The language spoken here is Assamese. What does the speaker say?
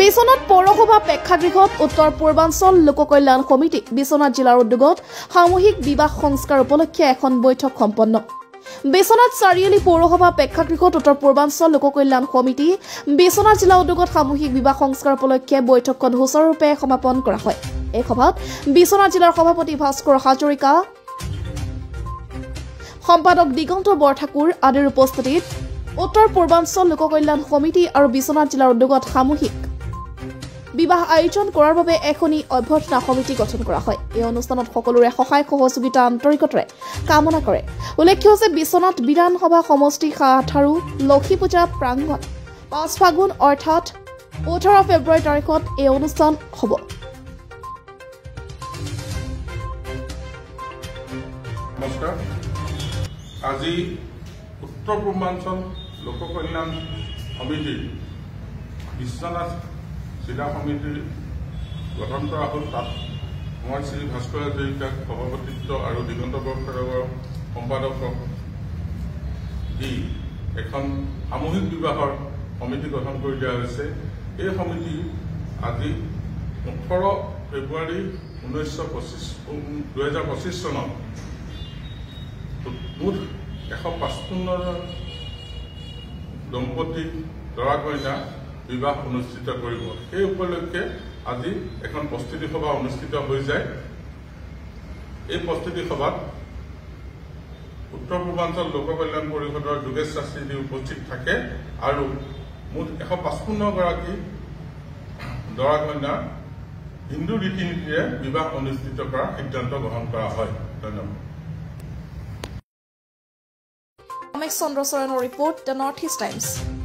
বিশ্বনাথ পৌৰসভা প্ৰেক্ষাগৃহত উত্তৰ পূৰ্বাঞ্চল লোক কল্যাণ সমিতি বিশ্বনাথ জিলাৰ উদ্যোগত সামূহিক বিবাহ সংস্কাৰ উপলক্ষে এখন বৈঠক সম্পন্ন বিশ্বনাথ চাৰিআলি পৌৰসভা প্ৰেক্ষাগৃহত উত্তৰ পূৰ্বাঞ্চল লোক কল্যাণ সমিতি বিশ্বনাথ জিলা উদ্যোগত সামূহিক বিবাহ সংস্কাৰ উপলক্ষে বৈঠকখন সুচাৰুৰূপে সমাপন কৰা হয় এই সভাত বিশ্বনাথ জিলাৰ সভাপতি ভাস্কৰ হাজৰিকা সম্পাদক দিগন্ত বৰঠাকুৰ আদিৰ উপস্থিতিত উত্তৰ পূৰ্বাঞ্চল লোক কল্যাণ সমিতি আৰু বিশ্বনাথ জিলাৰ উদ্যোগত সামূহিক বিবাহ আয়োজন কৰাৰ বাবে এখনি অভ্যৰ্থনা সমিতি গঠন কৰা হয় এই অনুষ্ঠানত সকলোৰে সহায় সহযোগিতা আন্তৰিকতাৰে কামনা কৰে উল্লেখ্য যে বিশ্বনাথ বিধানসভা সমষ্টি ৭ লক্ষী পূজা প্ৰাংগণ ৫ ফাগুন অৰ্থাৎ ১৮ ফেব্ৰুৱাৰী তাৰিখত এই অনুষ্ঠান হ'ব নমস্কাৰ আজি উত্তৰ পূৰ্বাঞ্চল লোক কল্যাণ সমিতি বিশ্বনাথ জিলা সমিতি গঠন কৰা হ'ল তাত মই শ্ৰী ভাস্কৰ হাজৰিকাক সভাপতিত্ব আৰু দিগন্ত বৰঠাকুৰৰ সম্পাদকক দি এখন সামূহিক বিবাহৰ সমিতি গঠন কৰি দিয়া হৈছে এই সমিতি আজি 18 ফেব্ৰুৱাৰী 2025 চনত মুঠ 155 দম্পতি দৰা কইনা বিবাহ অনুষ্ঠিত কৰিব এই উপলক্ষে আজি এখন প্ৰস্তুতি সভা অনুষ্ঠিত হৈ যায় এই প্ৰস্তুতি সভাত উত্তৰ পূৰ্বাঞ্চল লোক কল্যাণ পৰিষদৰ যোগেশ শাস্ত্ৰী উপস্থিত থাকে আৰু মুঠ 155 গৰাকী দৰা কইনা হিন্দু ৰীতি নীতিৰে বিবাহ অনুষ্ঠিত কৰাৰ সিদ্ধান্ত গ্ৰহণ কৰা হয় ধন্যবাদ Chandra Soren's report, The Northeast Times.